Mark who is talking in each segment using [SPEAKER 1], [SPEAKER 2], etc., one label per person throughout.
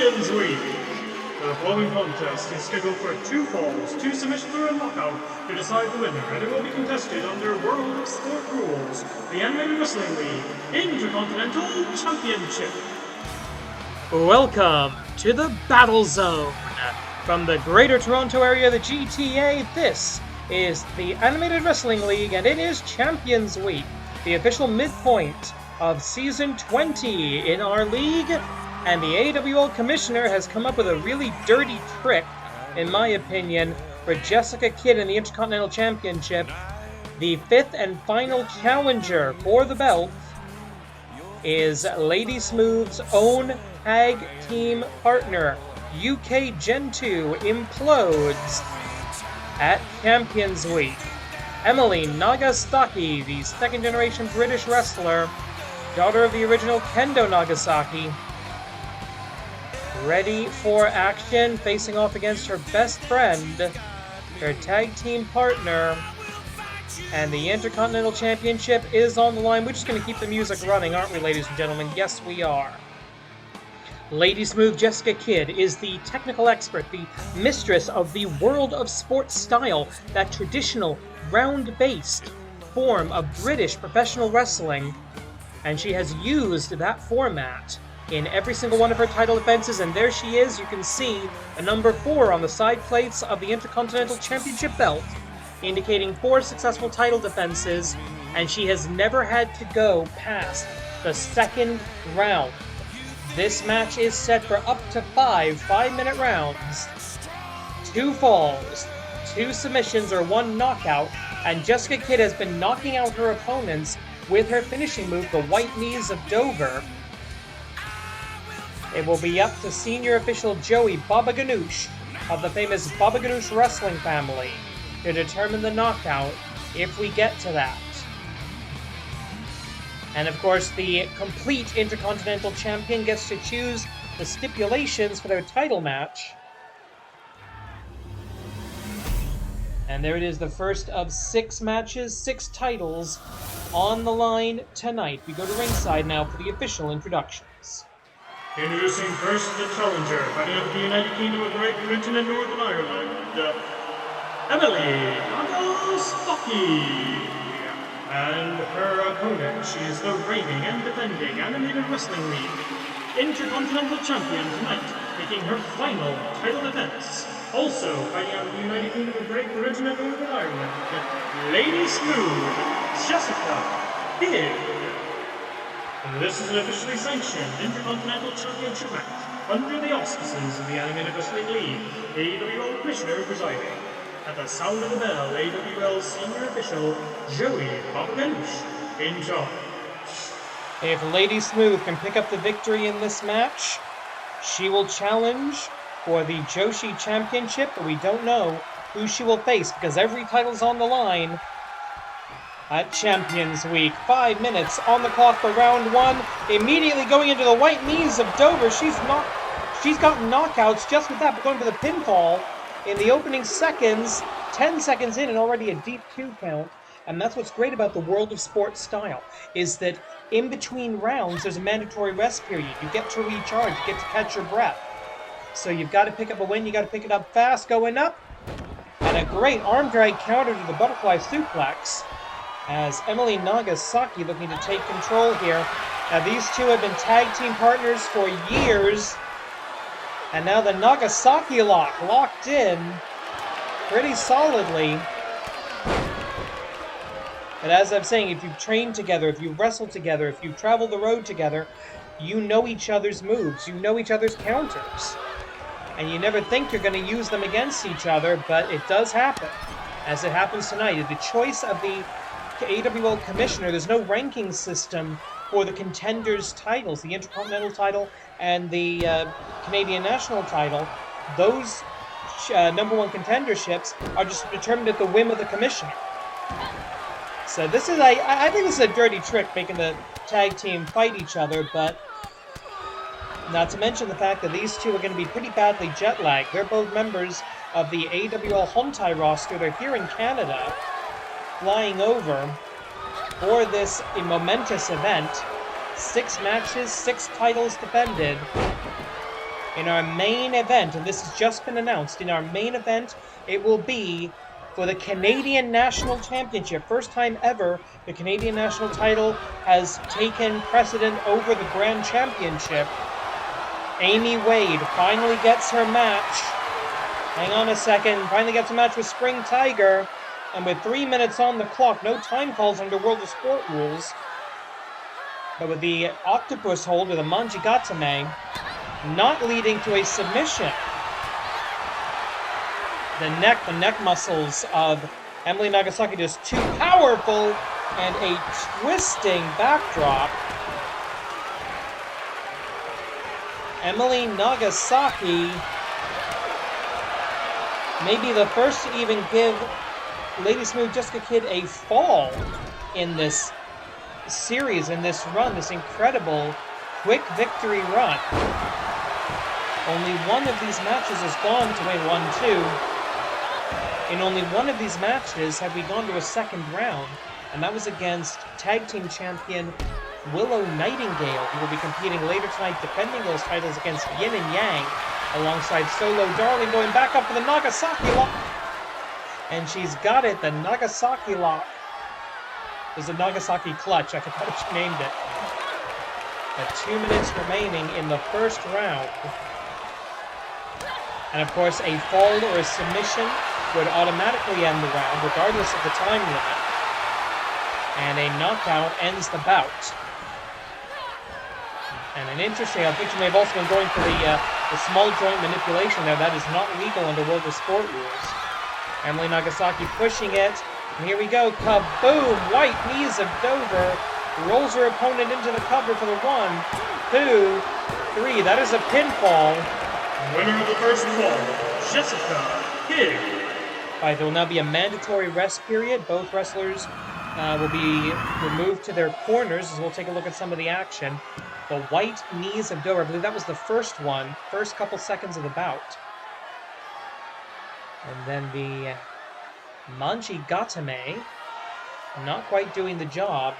[SPEAKER 1] Champions Week! The following contest is scheduled for 2 falls, 2 submissions or a knockout to decide the winner, and it will be contested under World of Sport rules, the Animated Wrestling League Intercontinental Championship.
[SPEAKER 2] Welcome to the Battle Zone. From the Greater Toronto Area of the GTA, this is the Animated Wrestling League, and it is Champions Week, the official midpoint of Season 20 in our league. And the AWL Commissioner has come up with a really dirty trick, in my opinion, for Jessica Kidd in the Intercontinental Championship. The 5th and final challenger for the belt is Lady Smooth's own tag team partner, UK Gen 2 Implodes, at Champions Week. Emily Nagasaki, the 2nd generation British wrestler, daughter of the original Kendo Nagasaki, ready for action, facing off against her best friend, her tag team partner, and the Intercontinental Championship is on the line. We're just going to keep the music running, aren't we, ladies and gentlemen? Yes, we are. Lady Smooth Jessica Kidd is the technical expert, the mistress of the world of sports style, that traditional, round-based form of British professional wrestling, and she has used that format in every single one of her title defenses, and there she is. You can see the number 4 on the side plates of the Intercontinental Championship belt, indicating 4 successful title defenses, and she has never had to go past the 2nd round. This match is set for up to 5 5-minute rounds, 2 falls, 2 submissions or 1 knockout, and Jessica Kidd has been knocking out her opponents with her finishing move, the White Knees of Dover. It will be up to senior official Joey Baba Ganoush of the famous Baba Ganoush wrestling family to determine the knockout if we get to that. And of course, the complete Intercontinental Champion gets to choose the stipulations for their title match. And there it is, the first of 6 matches, 6 titles on the line tonight. We go to ringside now for the official introductions.
[SPEAKER 1] Introducing first the challenger, fighting out of the United Kingdom of Great Britain and Northern Ireland, Emily Nagasaki. And her opponent, she is the reigning and defending Animated Wrestling League Intercontinental Champion tonight, making her final title defense. Also fighting out of the United Kingdom of Great Britain and Northern Ireland, Lady Smooth Jessica Kidd. And this is an officially sanctioned Intercontinental Championship match under the auspices of the Animated Wrestling League, AWL Commissioner presiding. At the sound of the bell, AWL Senior Official Joey Baba Ganoush in charge.
[SPEAKER 2] If Lady Smooth can pick up the victory in this match, she will challenge for the Joshi Championship, but we don't know who she will face because every title's on the line at Champions Week. 5 minutes on the clock for round 1. Immediately going into the White Knees of Dover. She's got knockouts just with that, but going for the pinfall in the opening seconds. 10 seconds in and already a deep 2 count. And that's what's great about the world of sports style, is that in between rounds there's a mandatory rest period. You get to recharge, you get to catch your breath. So you've got to pick up a win, you got to pick it up fast, going up. And a great arm drag counter to the butterfly suplex, as Emily Nagasaki looking to take control here. Now these two have been tag team partners for years, and now the Nagasaki lock locked in pretty solidly. But as I'm saying, if you've trained together, if you've wrestled together, if you've traveled the road together, you know each other's moves, you know each other's counters. And you never think you're going to use them against each other, but it does happen, as it happens tonight. The choice of the AWL Commissioner, there's no ranking system for the contenders' titles, the Intercontinental title and the Canadian National title. Those number 1 contenderships are just determined at the whim of the Commissioner. So this is, I think this is a dirty trick, making the tag team fight each other, but not to mention the fact that these two are going to be pretty badly jet-lagged. They're both members of the AWL Hontai roster. They're here in Canada, flying over for this momentous event. 6 matches, 6 titles defended in our main event, and this has just been announced, in our main event, it will be for the Canadian National Championship. First time ever, the Canadian National title has taken precedent over the Grand Championship. Amy Wade finally gets her match. Hang on a second. Finally gets a match with Spring Tiger. And with 3 minutes on the clock, no time calls under World of Sport rules. But with the octopus hold with a Manjigatame, not leading to a submission. The neck muscles of Emily Nagasaki just too powerful, and a twisting backdrop. Emily Nagasaki may be the first to even give Lady Smooth Jessica Kid a fall in this series, in this run, this incredible quick victory run. Only one of these matches has gone to a 1-2. In only one of these matches have we gone to a second round, and that was against tag team champion Willow Nightingale, who will be competing later tonight, defending those titles against Yin and Yang, alongside Solo Darling, going back up for the Nagasaki lock. And she's got it, the Nagasaki lock. It was the Nagasaki clutch, I forgot what she named it. But 2 minutes remaining in the first round. And of course, a fall or a submission would automatically end the round, regardless of the time limit. And a knockout ends the bout. And an interesting, I think she may have also been going for the small joint manipulation there. That is not legal under World of Sport rules. Emily Nagasaki pushing it. And here we go. Kaboom! White knees of Dover. Rolls her opponent into the cover for the 1, 2, 3. That is a pinfall.
[SPEAKER 1] Winner of the first fall, Jessica Kid.
[SPEAKER 2] Alright, there will now be a mandatory rest period. Both wrestlers will be removed to their corners as we'll take a look at some of the action. The white knees of Dover, I believe that was the first one, first couple seconds of the bout. And then the Manjigatame, not quite doing the job.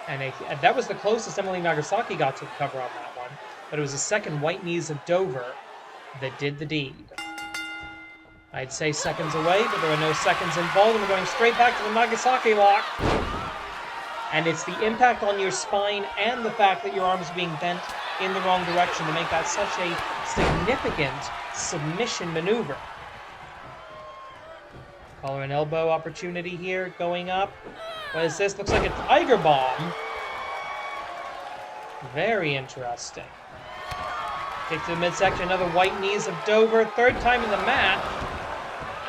[SPEAKER 2] And that was the closest Emily Nagasaki got to the cover on that one. But it was the second white knees of Dover that did the deed. I'd say seconds away, but there are no seconds involved, and we're going straight back to the Nagasaki lock. And it's the impact on your spine and the fact that your arm's being bent in the wrong direction to make that such a significant submission maneuver. Collar and elbow opportunity here, going up. What is this? Looks like a Tiger Bomb. Very interesting. Kick to the midsection, another white knees of Dover, third time in the mat.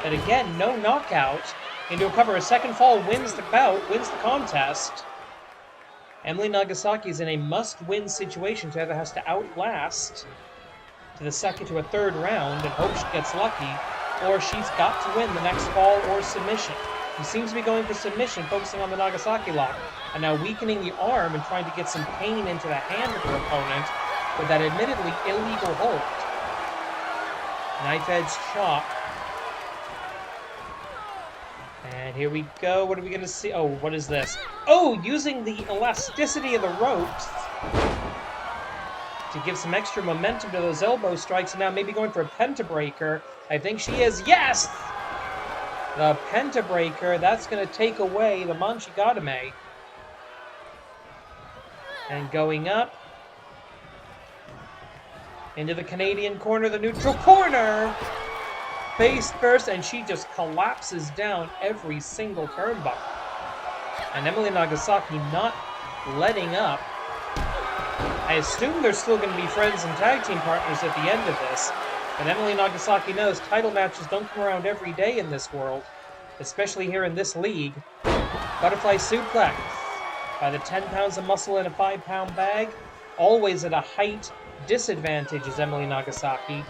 [SPEAKER 2] But again, no knockout. Into a cover, a second fall wins the bout, wins the contest. Emily Nagasaki is in a must-win situation. She either has to outlast to the second to a third round and hope she gets lucky, or she's got to win the next fall or submission. She seems to be going for submission, focusing on the Nagasaki lock, and now weakening the arm and trying to get some pain into the hand of her opponent with that admittedly illegal hold. Knife edge chop. And here we go. What are we going to see? Oh, what is this? Oh, using the elasticity of the ropes to give some extra momentum to those elbow strikes, and now maybe going for a pentabreaker. I think she is. Yes! The pentabreaker. That's going to take away the Manjigatame. And going up into the Canadian corner, the neutral corner. Face first, and she just collapses down every single turnbuckle. And Emily Nagasaki not letting up. I assume they're still going to be friends and tag team partners at the end of this. But Emily Nagasaki knows title matches don't come around every day in this world, especially here in this league. Butterfly suplex by the 10 pounds of muscle in a 5-pound bag. Always at a height disadvantage is Emily Nagasaki,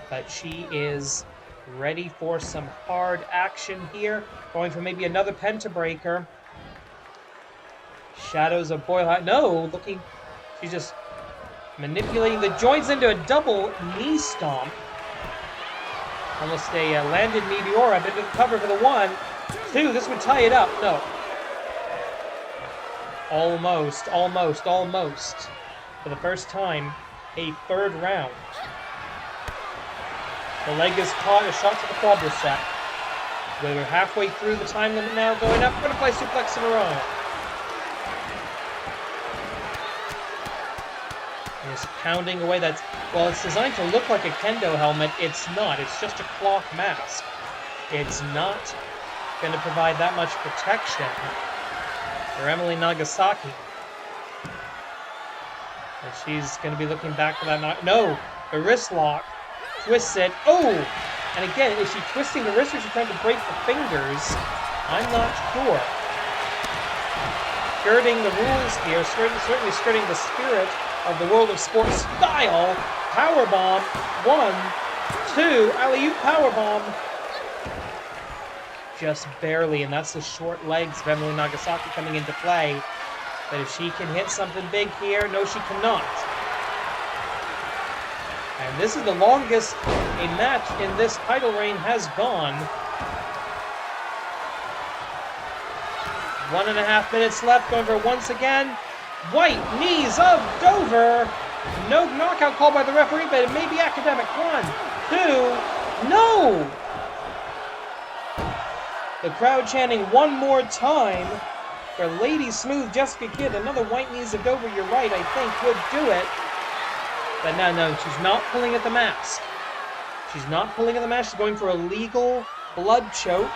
[SPEAKER 2] but she is ready for some hard action here. Going for maybe another pentabreaker. Shadows of Boyle. No, looking. She's just manipulating the joints into a double knee stomp. Almost a landed meteor up into the cover for the 1, 2. This would tie it up. No. Almost. For the first time, a third round. The leg is caught, a shot to the quadricep. We're halfway through the time limit now, going up. Butterfly suplex in a row. Just pounding away. Well, it's designed to look like a kendo helmet. It's not. It's just a cloth mask. It's not going to provide that much protection for Emily Nagasaki. And she's going to be looking back for that. No! The wrist lock. Twists it. Oh! And again, is she twisting the wrist or is she trying to break the fingers? I'm not sure. Skirting the rules here, certainly skirting the spirit of the world of sports style. Powerbomb. 1, 2, alley-oop powerbomb. Just barely, and that's the short legs of Emily Nagasaki coming into play. But if she can hit something big here, no, she cannot. And this is the longest a match in this title reign has gone. 1.5 minutes left, going for once again. White knees of Dover. No knockout call by the referee, but it may be academic. 1, 2, no! The crowd chanting one more time for Lady Smooth Jessica Kidd. Another white knees of Dover, you're right, I think, would do it. But no, she's not pulling at the mask. She's not pulling at the mask. She's going for a legal blood choke.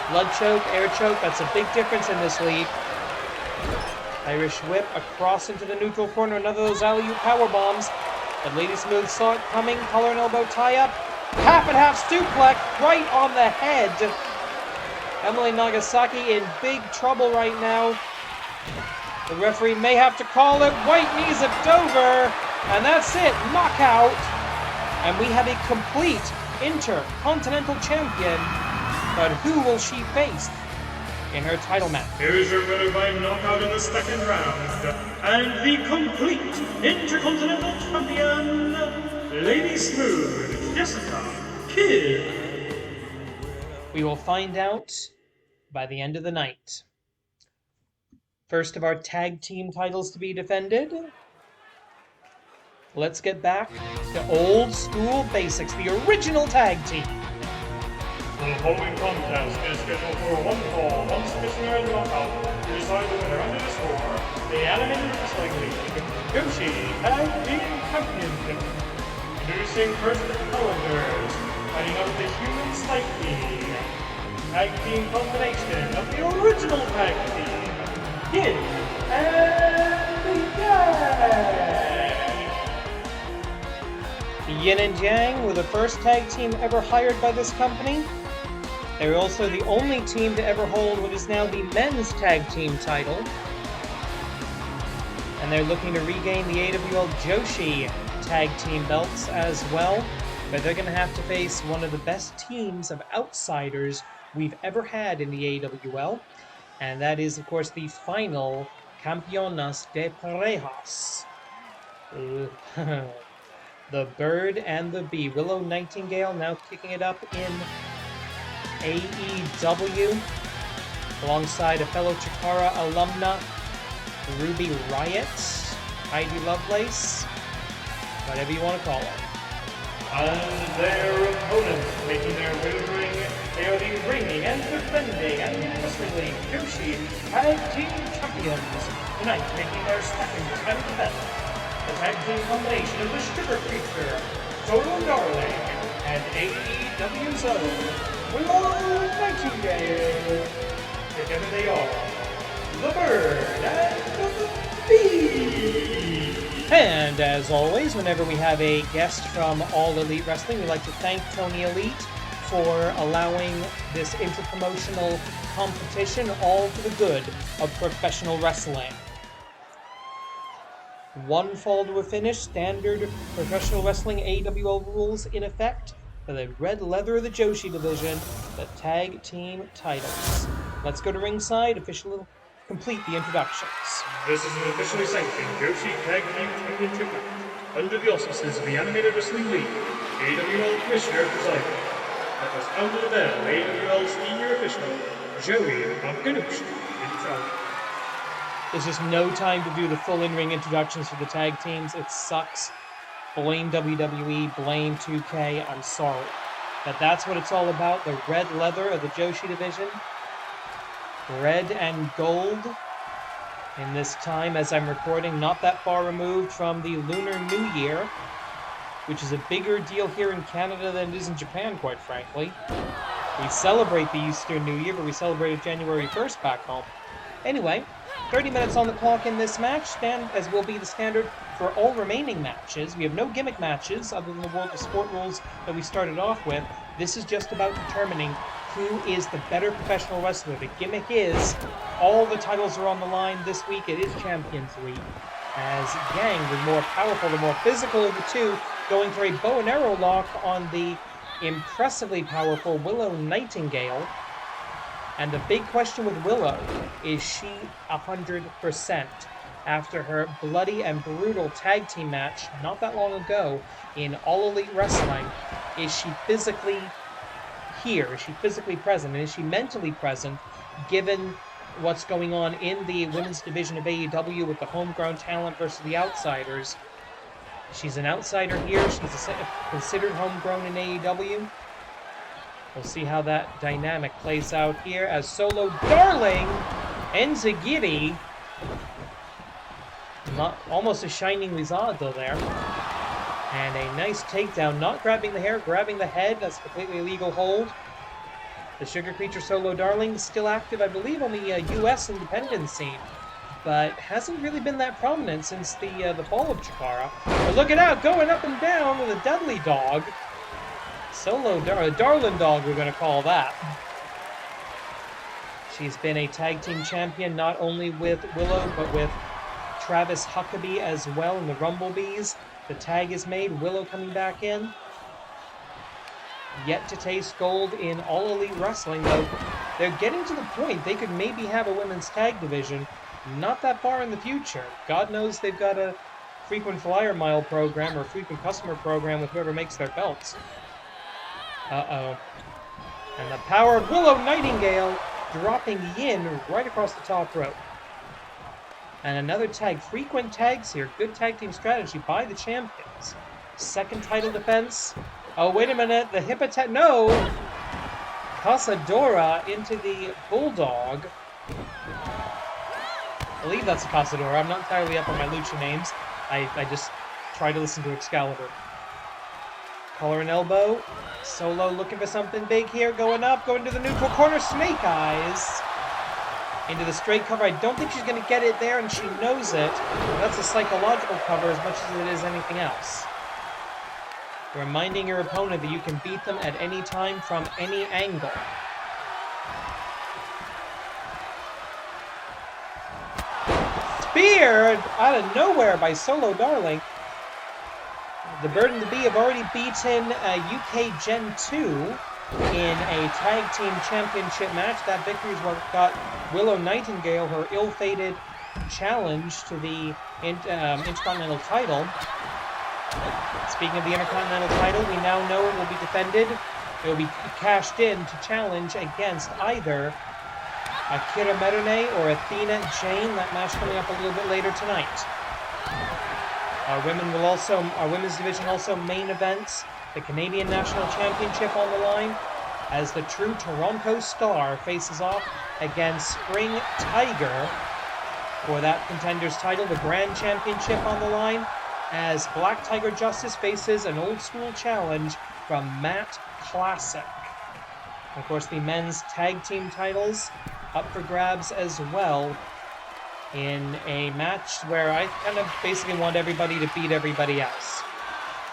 [SPEAKER 2] Blood choke, air choke, that's a big difference in this league. Irish whip across into the neutral corner. Another of those alley-oop power bombs. But Lady Smooth saw it coming. Collar and elbow tie-up. Half and half suplex right on the head. Emily Nagasaki in big trouble right now. The referee may have to call it. White knees of Dover. And that's it. Knockout. And we have a complete Intercontinental Champion. But who will she face in her title match?
[SPEAKER 1] Here is your winner by knockout in the second round. And the complete Intercontinental Champion, Lady Smooth Jessica Kidd.
[SPEAKER 2] We will find out by the end of the night. First of our tag team titles to be defended. Let's get back to old school basics, the original tag team.
[SPEAKER 1] The following contest is scheduled for one fall, one submission and knockout to decide the winner under the score. The Animated Wrestling League Joshi Tag Team Championship. Introducing first the Calendars, fighting up the Human Psyche. Tag team combination of the original tag team, Yin and the Yang.
[SPEAKER 2] The Yin and Yang were the first tag team ever hired by this company. They're also the only team to ever hold what is now the men's tag team title. And they're looking to regain the AWL Joshi tag team belts as well. But they're going to have to face one of the best teams of outsiders we've ever had in the AWL. And that is, of course, the final Campeonas de Parejas. The Bird and the Bee. Willow Nightingale now kicking it up in AEW alongside a fellow Chikara alumna, Ruby Riott, Heidi Lovelace, whatever you want to call her.
[SPEAKER 1] And their opponents making their way to the ring, they are the reigning and defending and Wrestling League Joshi Tag Team Champions. Tonight making their second title defense. The tag team combination of the Sugar Creature, Solo Darling, and AEW's own Willow Nightingale. Together they are the Bird and the Bee.
[SPEAKER 2] And as always, whenever we have a guest from All Elite Wrestling, we like to thank Tony Elite for allowing this interpromotional competition, all for the good of professional wrestling. One fall to a finish, standard professional wrestling AWL rules in effect for the red leather of the Joshi division, the tag team titles. Let's go to ringside, officially complete the introductions.
[SPEAKER 1] This is an officially sanctioned Joshi Tag Team Championship match under the auspices of the Animated Wrestling League, AWL Commissioner presiding. That was under the bell, AWL Senior Official, Joey Bobkanushi in charge.
[SPEAKER 2] There's just no time to do the full in-ring introductions for the tag teams. It sucks. blame WWE, blame 2K, I'm sorry. But that's what it's all about, the red leather of the Joshi division. Red and gold. In this time, as I'm recording, not that far removed from the Lunar New Year, which is a bigger deal here in Canada than it is in Japan, quite frankly. We celebrate the Easter New Year, but we celebrated January 1st back home. Anyway, 30 minutes on the clock in this match, as will be the standard for all remaining matches. We have no gimmick matches other than the World of Sport rules that we started off with. This is just about determining who is the better professional wrestler. The gimmick is all the titles are on the line this week. It is Champions Week. As Yang, the more powerful, the more physical of the two, going for a bow and arrow lock on the impressively powerful Willow Nightingale. And the big question with Willow, is she 100% after her bloody and brutal tag team match not that long ago in All Elite Wrestling? Is she physically here? Is she physically present? And is she mentally present given what's going on in the women's division of AEW with the homegrown talent versus the outsiders? She's an outsider here. She's considered homegrown in AEW. We'll see how that dynamic plays out here as Solo Darling Enzigiri, almost a shining Lizardo there. And a nice takedown, not grabbing the hair, grabbing the head. That's a completely illegal hold. The Sugar Creature Solo Darling is still active, I believe, on the US independent scene, but hasn't really been that prominent since the fall of Chikara. But look it out, going up and down with a Dudley Dog. Darlin Dog, we're going to call that. She's been a tag team champion not only with Willow, but with Travis Huckabee as well in the Rumblebees. The tag is made, Willow coming back in. Yet to taste gold in All Elite Wrestling, though. They're getting to the point they could maybe have a women's tag division not that far in the future. God knows they've got a frequent flyer mile program or frequent customer program with whoever makes their belts. Uh-oh. And the power of Willow Nightingale dropping in right across the top rope. And another tag. Frequent tags here. Good tag team strategy by the champions. Second title defense. Oh, wait a minute. The hip attack. No! Casadora into the Bulldog. I believe that's a Casadora. I'm not entirely up on my lucha names. I just try to listen to Excalibur. Collar and elbow. Solo looking for something big here. Going up. Going to the neutral corner. Snake Eyes. Into the straight cover. I don't think she's going to get it there, and she knows it. That's a psychological cover as much as it is anything else. Reminding your opponent that you can beat them at any time from any angle. Spear out of nowhere by Solo Darling. The Burden to Be have already beaten UK Gen 2 in a tag team championship match. That victory is what got Willow Nightingale her ill-fated challenge to the Intercontinental title. Speaking of the Intercontinental title, we now know it will be defended. It will be cashed in to challenge against either Akira Merune or Athena Jane. That match coming up a little bit later tonight. Our women's division also main events the Canadian National Championship on the line as the true Toronto Star faces off against Spring Tiger for that contender's title. The Grand Championship on the line as Black Tiger Justice faces an old school challenge from Matt Classic. Of course, the men's tag team titles up for grabs as well in a match where I kind of basically want everybody to beat everybody else.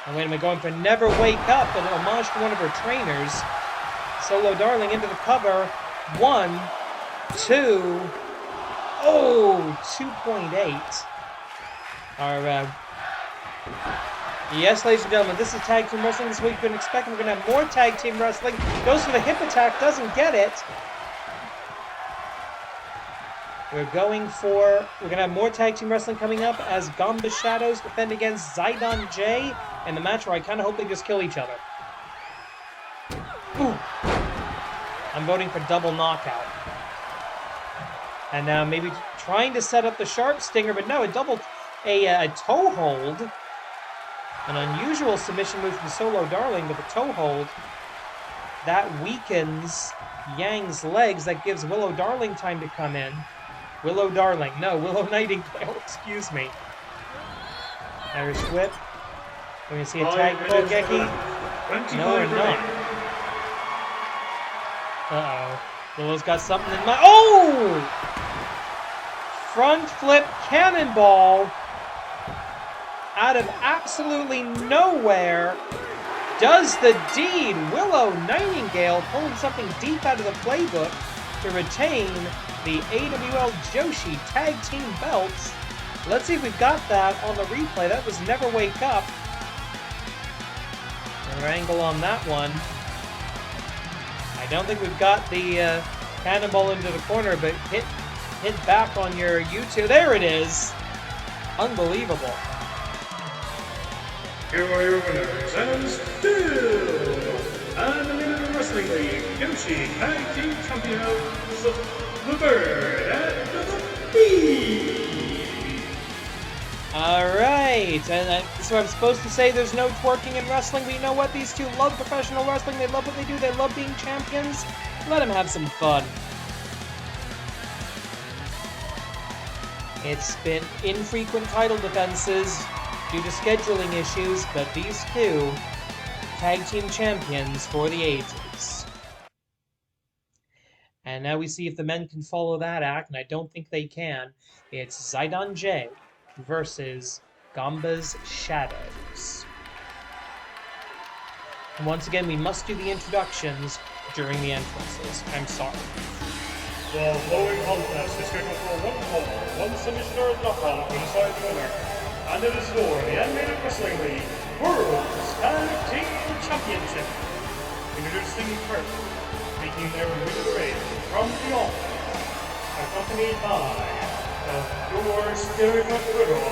[SPEAKER 2] And wait a minute, going for Never Wake Up, an homage to one of her trainers. Solo Darling into the cover. 1, 2, oh, 2.8. Yes, ladies and gentlemen, this is Tag Team Wrestling. This week we've been expecting we're going to have more Tag Team Wrestling. Goes for the hip attack, doesn't get it. We're going to have more Tag Team Wrestling coming up as Ganba Shadows defend against Zaidan J in the match where I kind of hope they just kill each other. Ooh. I'm voting for double knockout. And now maybe trying to set up the sharp stinger, but no, a toe hold. An unusual submission move from Solo Darling with a toe hold. That weakens Yang's legs. That gives Willow Darling time to come in. Willow Darling. No, Willow Nightingale. Excuse me. Irish whip. We're going to see a tag pull, Geki. No, we're not. Uh-oh. Willow's got something in mind. Oh! Front flip cannonball out of absolutely nowhere. Does the deed. Willow Nightingale pulling something deep out of the playbook to retain the AWL Joshi Tag Team belts. Let's see if we've got that on the replay. That was Never Wake Up. Another angle on that one. I don't think we've got the cannonball into the corner, but hit back on your YouTube. There it is. Unbelievable.
[SPEAKER 1] Here are your winners, and still Animated Wrestling League Yoshi Tag Team Champions, the Bird and the Bee.
[SPEAKER 2] Alright, and so I'm supposed to say there's no twerking in wrestling, but you know what? These two love professional wrestling, they love what they do, they love being champions. Let them have some fun. It's been infrequent title defenses due to scheduling issues, but these two, tag team champions for the ages. And now we see if the men can follow that act, and I don't think they can. It's Zaidan J versus Ganba's Shadows. And once again, we must do the introductions during the entrances. I'm sorry.
[SPEAKER 1] The following contest is scheduled for one fall, one submission or a knockout to decide the winner. And it is for the Animated Wrestling League World's Tag Team Championship. Introducing first, making their winning raid from the office, accompanied by your stereotype riddle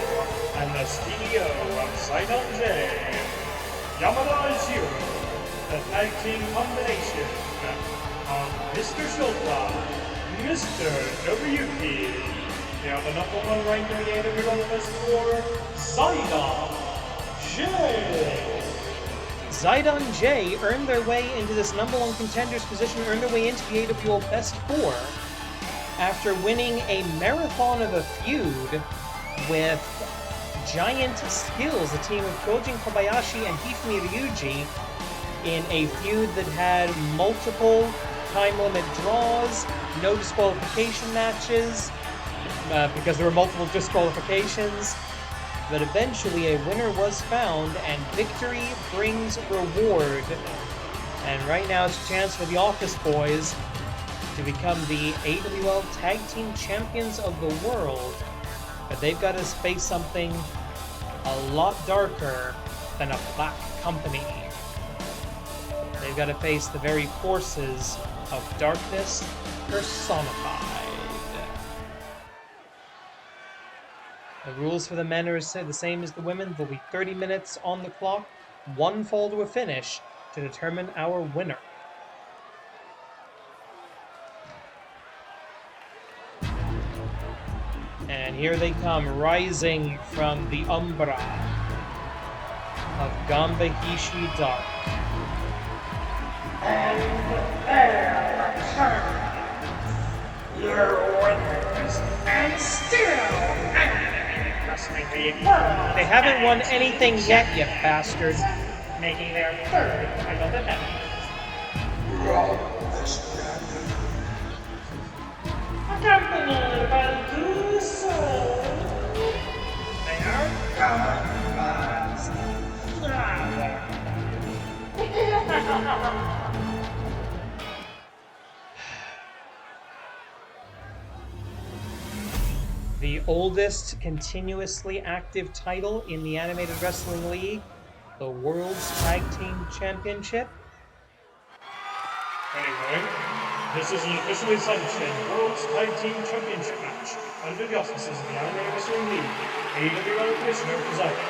[SPEAKER 1] and the CEO of Zaidan J, Yamada Zero, the tag team combination of Mr. Shota, Mr. Nobuyuki. They are the #1 ranked in the AWL Best for Zaidan J.
[SPEAKER 2] Zaidan J earned their way into this #1 contenders position, earned their way into the AWL Best 4 after winning a marathon of a feud with Giant Skills, a team of Kyojin Kobayashi and Hifumi Ryuji, in a feud that had multiple time limit draws, no disqualification matches, because there were multiple disqualifications. But eventually a winner was found, and victory brings reward. And right now it's a chance for the Office Boys to become the AWL Tag Team Champions of the world. But they've got to face something a lot darker than a black company. They've got to face the very forces of darkness personified. The rules for the men are the same as the women. There'll be 30 minutes on the clock, one fall to a finish to determine our winner. And here they come, rising from the umbra of Ganba Hishi Dark.
[SPEAKER 1] And there returns your winners, and still
[SPEAKER 2] they haven't won anything yet, you bastard.
[SPEAKER 1] Making their third title defense. Accompanied by two souls, they are Ganba's
[SPEAKER 2] The oldest continuously active title in the Animated Wrestling League, the World's Tag Team Championship.
[SPEAKER 1] Anyway, this is an officially sanctioned World's Tag Team Championship match under the auspices of the Animated Wrestling League, AWL Commissioner presiding.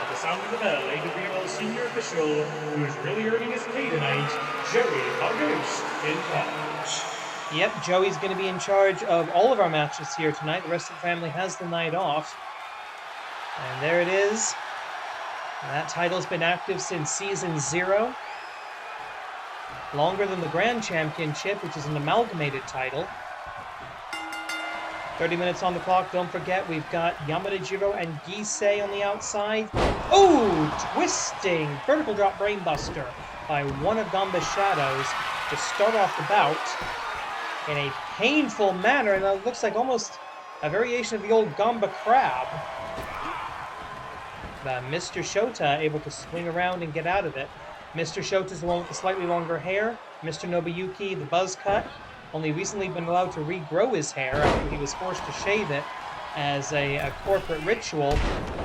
[SPEAKER 1] At the sound of the bell, AWL senior official, who is really earning his pay tonight, Joey August, in charge.
[SPEAKER 2] Yep, Joey's going to be in charge of all of our matches here tonight. The rest of the family has the night off. And there it is. That title's been active since Season 0. Longer than the Grand Championship, which is an amalgamated title. 30 minutes on the clock. Don't forget, we've got Yamadajiro and Gisei on the outside. Oh, twisting vertical drop brainbuster by one of Ganba's shadows to start off the bout in a painful manner, and it looks like almost a variation of the old Ganba crab. But Mr. Shota able to swing around and get out of it. Mr. Shota's the one with the slightly longer hair. Mr. Nobuyuki, the buzz cut, only recently been allowed to regrow his hair after he was forced to shave it as a corporate ritual.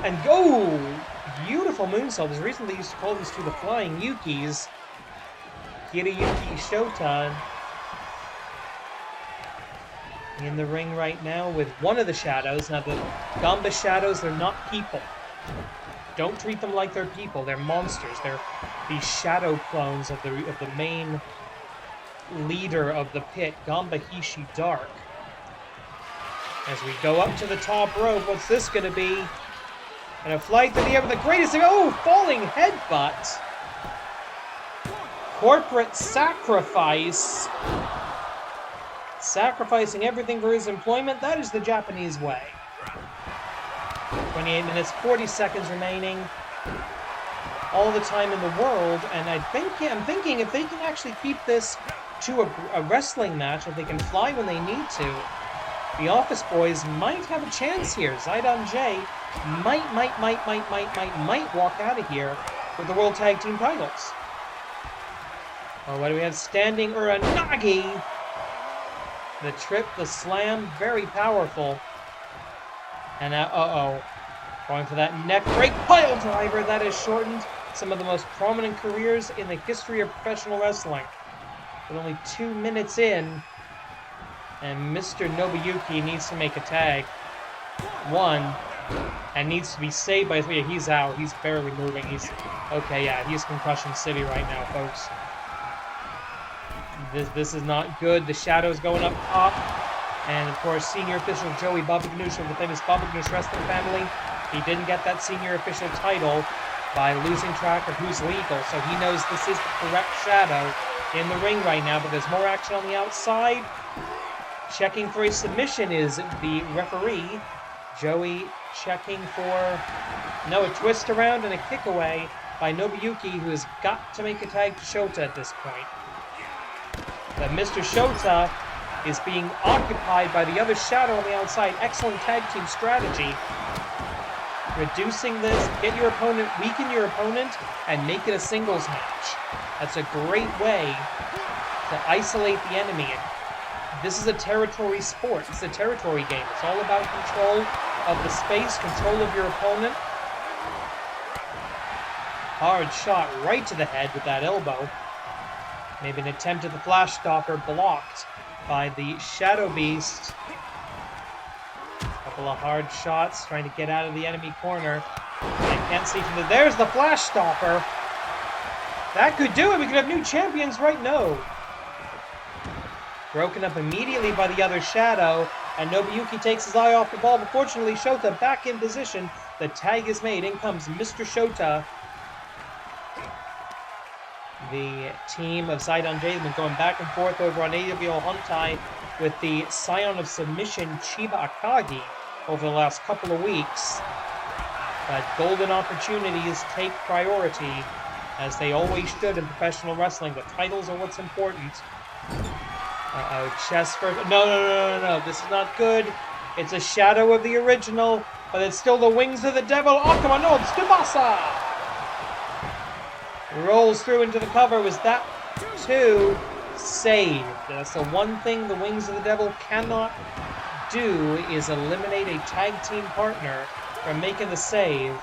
[SPEAKER 2] And go! Beautiful moonsault. As recently used to call these two the Flying Yukis. Kiriyuki Shota in the ring right now with one of the shadows. Now the Ganba shadows, they're not people. Don't treat them like they're people. They're monsters. They're these shadow clones of the main leader of the pit, Ganba Hishi Dark. As we go up to the top rope, what's this going to be? And a flight to the air with the greatest... Oh, falling headbutt. Corporate sacrifice. Sacrificing everything for his employment. That is the Japanese way. 28 minutes, 40 seconds remaining. All the time in the world. And I'm thinking if they can actually keep this to a wrestling match, if they can fly when they need to, the Office Boys might have a chance here. Zaidan J might walk out of here with the World Tag Team titles. Oh, what do we have? Standing Uranagi. The trip, the slam, very powerful. And now, going for that neck break pile driver that has shortened some of the most prominent careers in the history of professional wrestling. With only 2 minutes in, and Mr. Nobuyuki needs to make a tag. One, and needs to be saved by three. He's out. He's barely moving. He's Concussion City right now, folks. This is not good. The shadow's going up top. And, of course, senior official Joey Baba Ganoush of the famous Baba Ganoush wrestling family. He didn't get that senior official title by losing track of who's legal. So he knows this is the correct shadow in the ring right now, but there's more action on the outside. Checking for a submission is the referee. Joey checking for a twist around and a kick away by Nobuyuki, who has got to make a tag to Shota at this point. But Mr. Shota is being occupied by the other shadow on the outside. Excellent tag team strategy. Reducing this, get your opponent, weaken your opponent, and make it a singles match. That's a great way to isolate the enemy. This is a territory sport. It's a territory game. It's all about control of the space, control of your opponent. Hard shot right to the head with that elbow. Maybe an attempt at the flash stalker blocked by the Shadow Beast. Couple of hard shots trying to get out of the enemy corner. I can't see from there's the flash stopper. That could do it. We could have new champions right now. Broken up immediately by the other shadow, and Nobuyuki takes his eye off the ball, but fortunately Shota back in position. The tag is made. In comes Mr. Shota. The team of Zaidan J has been going back and forth over on AWL Hontai with the Scion of Submission Chiba Akagi over the last couple of weeks. But golden opportunities take priority, as they always should in professional wrestling. The titles are what's important. Chest first. No. This is not good. It's a shadow of the original, but it's still the wings of the devil. Oh, come on, no, it's Tsubasa! Rolls through into the cover. Was that two? Saved. That's the one thing the wings of the devil cannot do, is eliminate a tag team partner from making the save.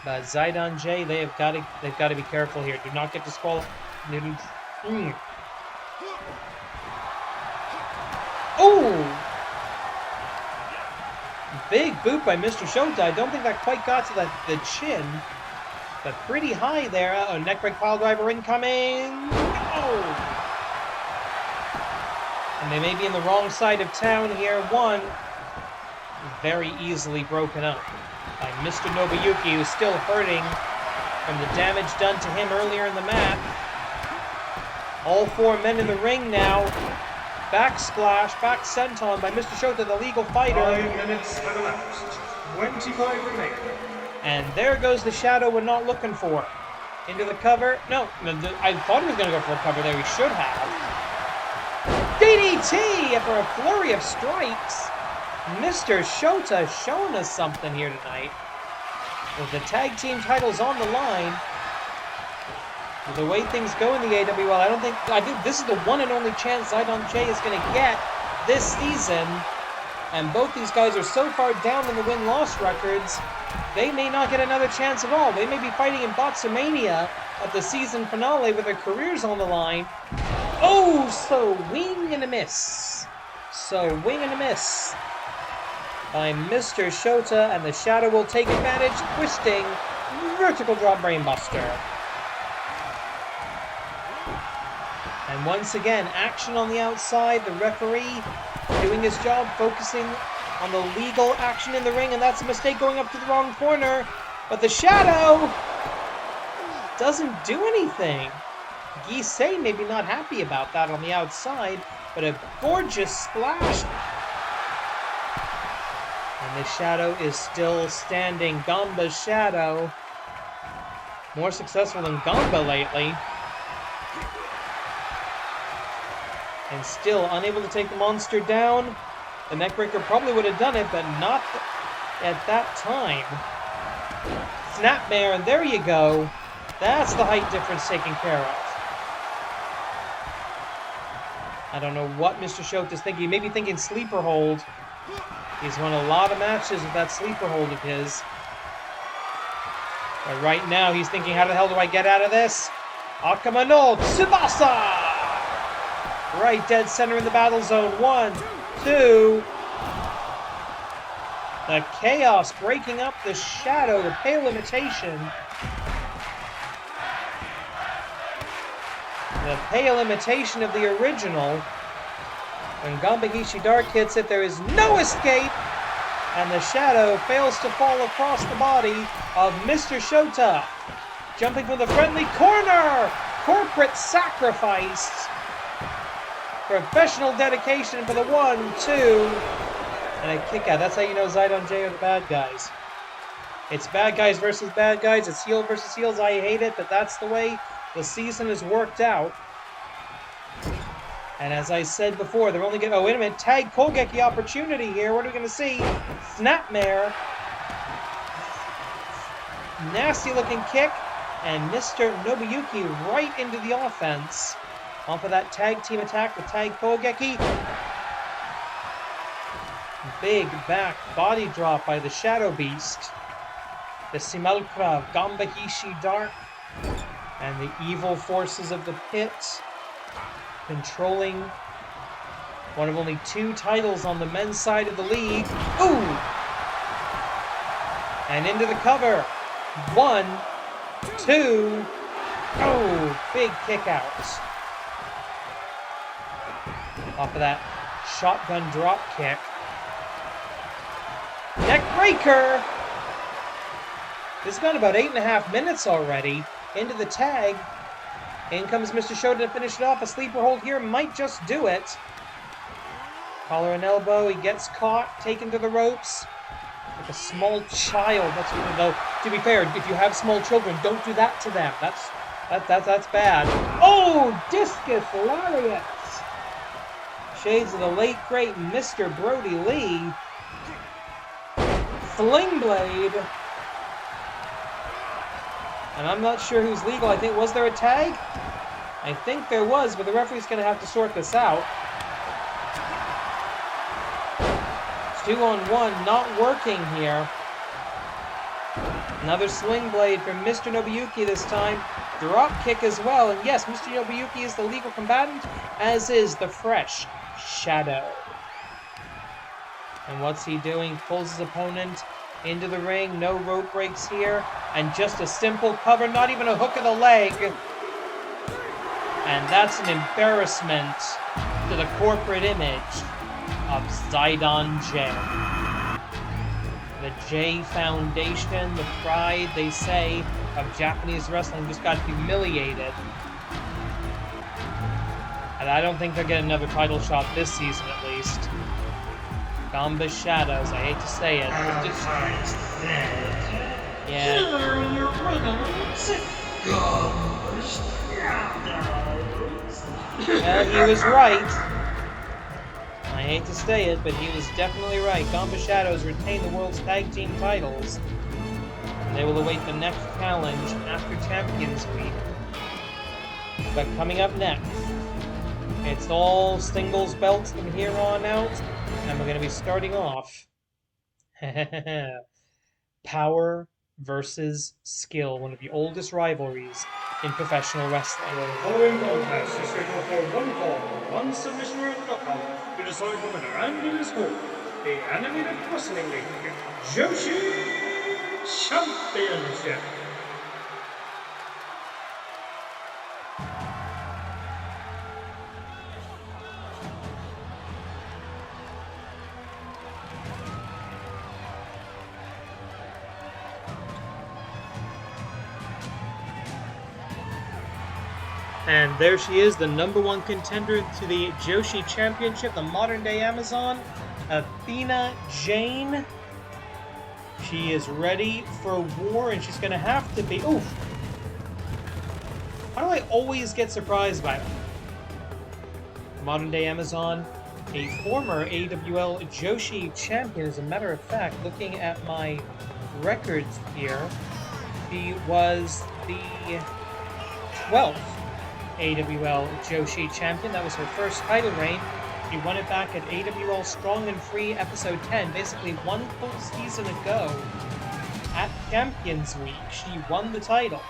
[SPEAKER 2] But Zaidan J, they've got to be careful here. Do not get disqualified. Oh! Big boot by Mr. Shota. I don't think that quite got to the chin, but pretty high there. Uh-oh, neckbreak pile driver incoming. Oh! And they may be in the wrong side of town here. One, very easily broken up. by Mr. Nobuyuki, who's still hurting from the damage done to him earlier in the match. All 4 men in the ring now. Back splash, back senton by Mr. Shota, the legal fighter.
[SPEAKER 1] 5 minutes have elapsed. 25 remaining.
[SPEAKER 2] And there goes the Shadow we're not looking for. Into the cover. No, I thought he was going to go for a cover there. He should have. DDT for a flurry of strikes. Mr. Shota showing us something here tonight. With the tag team titles on the line. With the way things go in the AWL, I think this is the one and only chance Zaidan J is going to get this season. And both these guys are so far down in the win-loss records, they may not get another chance at all. They may be fighting in Botsamania at the season finale with their careers on the line. Oh, so wing and a miss. So wing and a miss by Mr. Shota, and the Shadow will take advantage, twisting, vertical drop brainbuster. And once again, action on the outside, the referee doing his job, focusing on the legal action in the ring, and that's a mistake going up to the wrong corner. But the Shadow doesn't do anything. Gisei maybe not happy about that on the outside, but a gorgeous splash. And the Shadow is still standing. Ganba's Shadow. More successful than Ganba lately. And still unable to take the monster down. The neckbreaker probably would have done it, but not at that time. Snapmare, and there you go. That's the height difference taken care of. I don't know what Mr. Shota's thinking. He may be thinking sleeper hold. He's won a lot of matches with that sleeper hold of his. But right now, he's thinking, how the hell do I get out of this? Akama no Tsubasa! Right dead center in the battle zone. 1, 2. The chaos breaking up the Shadow. The pale imitation. The pale imitation of the original. When Ganba Dark hits it, there is no escape. And the Shadow fails to fall across the body of Mr. Shota. Jumping from the friendly corner. Corporate sacrifice. Professional dedication for the 1, 2, and a kick out. That's how you know Zaidan J are the bad guys. It's bad guys versus bad guys. It's heel versus heels. I hate it, but that's the way the season has worked out. And as I said before, they're only getting... Oh, wait a minute. Tag Kogeki opportunity here. What are we going to see? Snapmare. Nasty looking kick. And Mr. Nobuyuki right into the offense. Off of that tag team attack with Tag Kogeki. Big back body drop by the Shadow Beast. The Simulacra of Ganba Dark. And the evil forces of the pit. Controlling one of only 2 titles on the men's side of the league. Ooh! And into the cover. 1, 2. Oh, big kick out. Off of that shotgun drop kick. Neck breaker! This has gone about 8.5 minutes already. Into the tag. In comes Mr. Shota to finish it off. A sleeper hold here might just do it. Collar and elbow. He gets caught. Taken to the ropes. Like a small child. That's what, though. To be fair, if you have small children, don't do that to them. That's bad. Oh! Discus lariat! Shades of the late, great Mr. Brody Lee. Fling blade. And I'm not sure who's legal. I think, was there a tag? I think there was, but the referee's going to have to sort this out. 2-on-1, not working here. Another sling blade from Mr. Nobuyuki this time. Drop kick as well. And yes, Mr. Nobuyuki is the legal combatant, as is the fresh Shadow. And what's he doing? Pulls his opponent into the ring. No rope breaks here. And just a simple cover, not even a hook of the leg. And that's an embarrassment to the corporate image of Zaidan J. The J Foundation, the pride, they say, of Japanese wrestling just got humiliated. And I don't think they'll get another title shot this season, at least. Ganba's Shadows, I hate to say it. Yeah. Well, he was right. I hate to say it, but he was definitely right. Ganba Shadows retain the world's tag team titles. And they will await the next challenge after Champions Week. But coming up next, it's all singles belts from here on out, and we're going to be starting off power versus skill, one of the oldest rivalries in professional wrestling.
[SPEAKER 1] The following contest is scheduled for one fall, one submission round knockout to decide the winner, and it is for the Animated Wrestling League Joshi Championship.
[SPEAKER 2] And there she is, the #1 contender to the Joshi Championship, the modern-day Amazon, Athena Jane. She is ready for war, and she's going to have to be... Oof! Why do I always get surprised by it? Modern-day Amazon, a former AWL Joshi champion. As a matter of fact, looking at my records here, she was the 12th AWL Joshi champion. That was her first title reign. She won it back at AWL Strong and Free episode 10, basically one full season ago. At Champions Week, she won the title.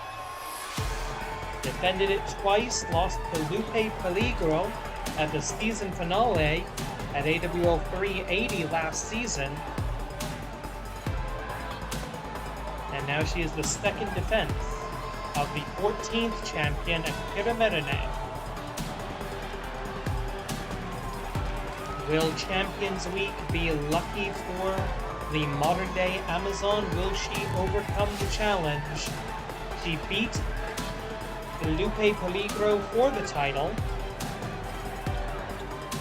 [SPEAKER 2] Defended it twice, lost to Lupe Peligro at the season finale at AWL 380 last season. And now she is the second defense of the 14th champion, Akira Merune. Will Champions Week be lucky for the modern-day Amazon? Will she overcome the challenge? She beat Lupe Peligro for the title,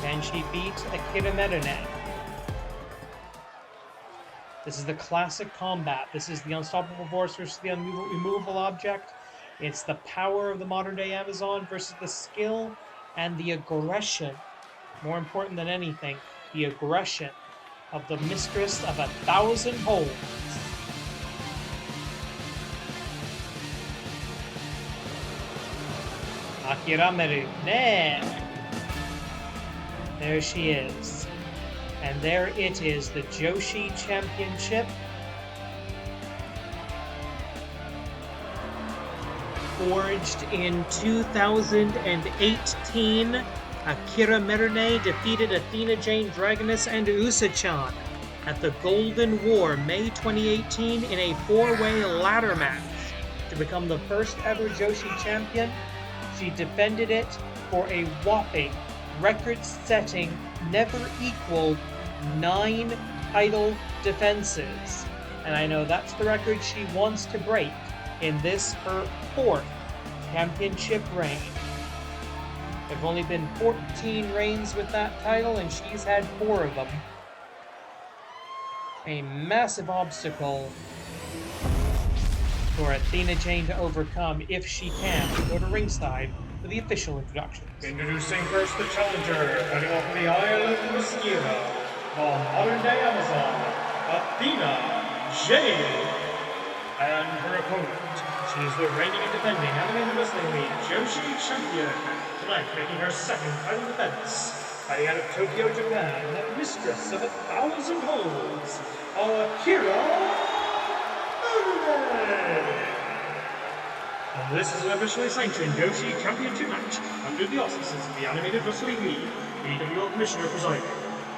[SPEAKER 2] and she beat Akira Merune. This is the classic combat. This is the unstoppable force versus the immovable object. It's the power of the modern-day Amazon versus the skill and the aggression. More important than anything, the aggression of the mistress of 1,000 holds. Akira Merune. There she is. And there it is, the Joshi Championship. Forged in 2018, Akira Merune defeated Athena Jane Dragoness and Usa-chan at the Golden War, May 2018, in a 4-way ladder match to become the first ever Joshi champion. She defended it for a whopping, record-setting, never-equaled 9 title defenses. And I know that's the record she wants to break in this, her 4th championship reign. There've only been 14 reigns with that title, and she's had 4 of them. A massive obstacle for Athena Jane to overcome if she can. Go to ringside for the official introductions.
[SPEAKER 1] Introducing first the challenger, fighting off from the Isle of Akira, the modern-day Amazon, Athena Jane, and her opponent. She's the reigning and defending Animated Wrestling League Joshi champion, tonight making her second title defense, fighting out of Tokyo, Japan, mistress of 1,000 holds, Akira Merune. And this is an officially sanctioned Joshi Championship match under the auspices of the Animated Wrestling League, AWL Commissioner presiding,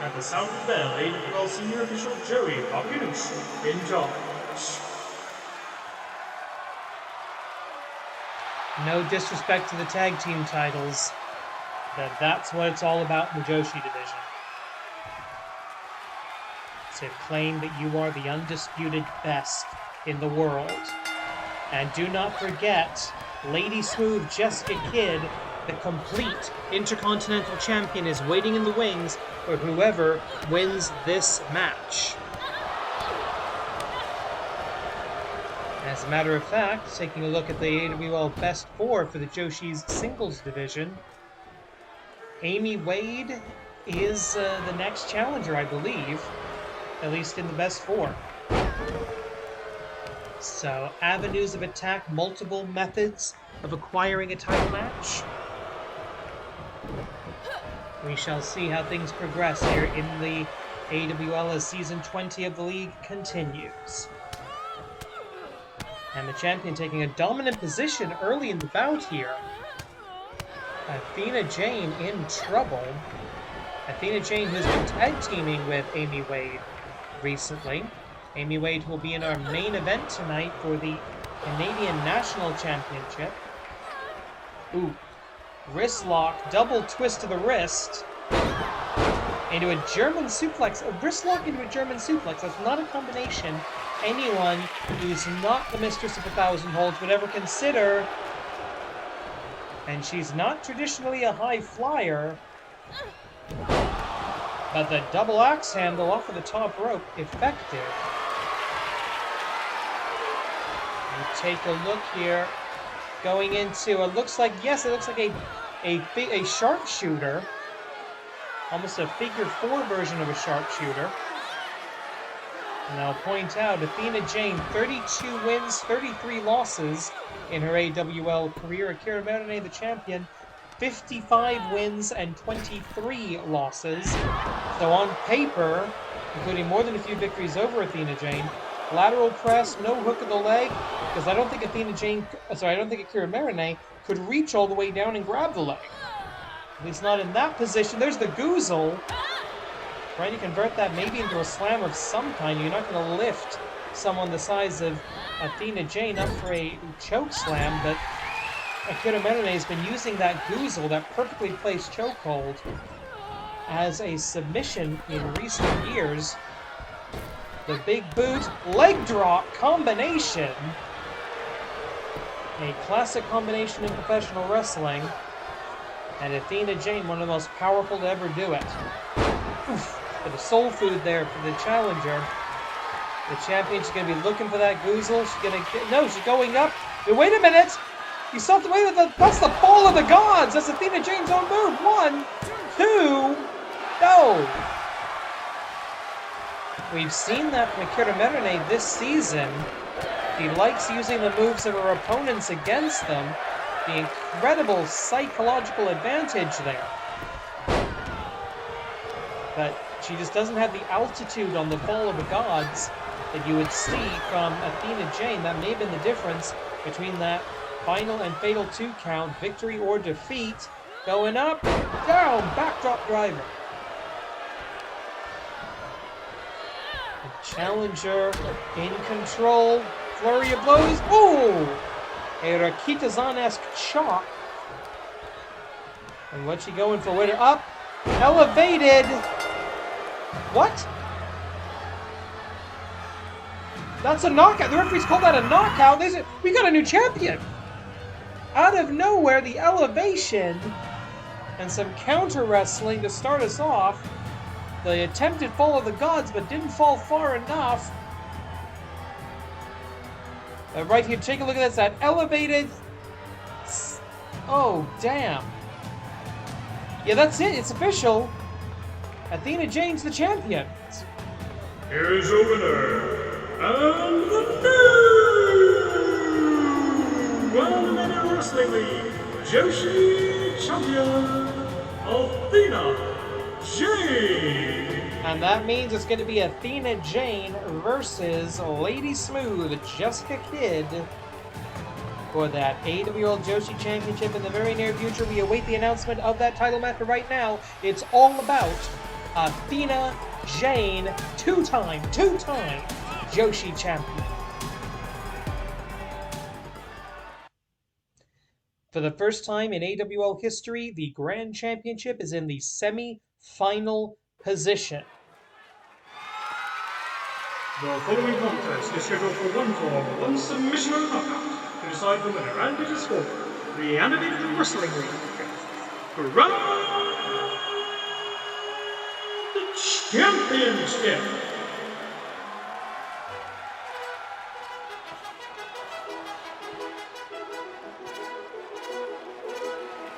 [SPEAKER 1] and the sound of the bell, AWL Senior Official Joey Bakunush in charge.
[SPEAKER 2] No disrespect to the tag team titles, but that's what it's all about in the Joshi division. to claim that you are the undisputed best in the world. And do not forget, Lady Smooth Jessica Kidd, the complete Intercontinental Champion, is waiting in the wings for whoever wins this match. As a matter of fact, taking a look at the AWL Best 4 for the Joshi's singles division, Amy Wade is the next challenger, I believe, at least in the Best 4. So, avenues of attack, multiple methods of acquiring a title match. We shall see how things progress here in the AWL as Season 20 of the league continues. And the champion taking a dominant position early in the bout here. Athena Jane in trouble. Athena Jane, who's been tag teaming with Amy Wade recently. Amy Wade will be in our main event tonight for the Canadian National Championship. Ooh. Wrist lock, double twist to the wrist. Into a German suplex. A wrist lock into a German suplex. That's not a combination anyone who's not the mistress of 1,000 holds would ever consider. And she's not traditionally a high flyer. But the double axe handle off of the top rope, effective. We take a look here. Going into, it looks like a sharpshooter. Almost a figure 4 version of a sharpshooter. And I'll point out, Athena Jane, 32 wins, 33 losses in her AWL career. Akira Merune, the champion, 55 wins and 23 losses. So on paper, including more than a few victories over Athena Jane, lateral press, no hook of the leg, because I don't think Akira Merune could reach all the way down and grab the leg. At least not in that position. There's the goozle. Trying to convert that maybe into a slam of some kind. You're not going to lift someone the size of Athena Jane up for a choke slam, but Akira Merune has been using that goozle, that perfectly placed chokehold, as a submission in recent years. The big boot, leg drop combination. A classic combination in professional wrestling. And Athena Jane, one of the most powerful to ever do it. Oof. Bit of soul food there for the challenger. The champion's going to be looking for that goozle. She's going to get... No, she's going up. Wait a minute. You saw the way that that's the fall of the gods. That's Athena Jane's own move. 1, 2, no. We've seen that from Akira Merune this season. He likes using the moves of her opponents against them. The incredible psychological advantage there. But she just doesn't have the altitude on the fall of the gods that you would see from Athena Jane. That may have been the difference between that final and fatal 2 count, victory or defeat. Going up, down, backdrop driver. The challenger in control, flurry of blows. Ooh! A Rakitazan-esque chop. And what's she going for? Winner up, elevated. What? That's a knockout. The referee's called that a knockout. We got a new champion. Out of nowhere, the elevation and some counter wrestling to start us off. The attempted fall of the gods, but didn't fall far enough. Right here, take a look at this. That elevated. Oh, damn. Yeah, that's it. It's official. Athena Jane's the champion.
[SPEAKER 1] Here's your winner, and the new World Wrestling League Joshi Champion, Athena Jane.
[SPEAKER 2] And that means it's going to be Athena Jane versus Lady Smooth Jessica Kidd for that AWL Joshi Championship in the very near future. We await the announcement of that title match, but right now it's all about Athena Jane, two-time Joshi champion. For the first time in AWL history, the Grand Championship is in the semi-final position.
[SPEAKER 1] The following contest is scheduled for one fall, one submission or knockout to decide the winner, and it is for the Animated Wrestling League Grand Championship.